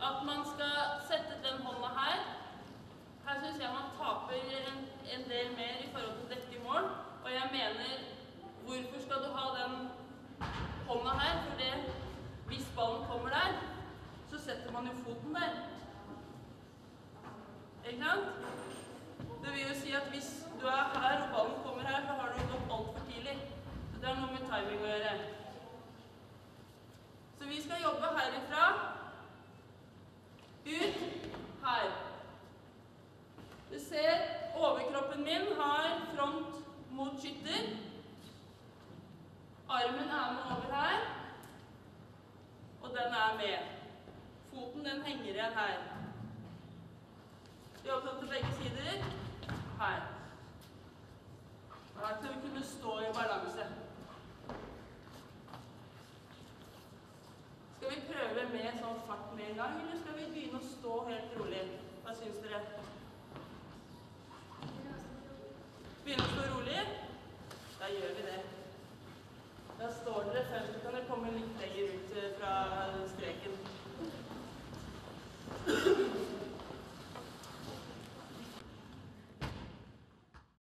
at man skal sette den hånda her. Her synes jeg man taper en del mer i forhold til dette i mål, og jeg mener, hvorfor skal du ha den hånda her? For det, hvis ballen kommer der, så setter man jo foten der. Ikke sant? Det vil jo si at hvis du er her og ballen kommer her, så har du gått alt for tidlig. Så det har noe med timing å gjøre. Så vi skal jobbe herifra, ut, her. Du ser, overkroppen min har front mot skytter. Armen er med over her, og den er med. Foten den henger igjen her. Vi opptatt til begge sider. Her. Her skal vi kunne stå i balanse. Skal vi prøve med sånn fart med en gang, eller skal vi begynne å stå helt rolig? Hva synes dere?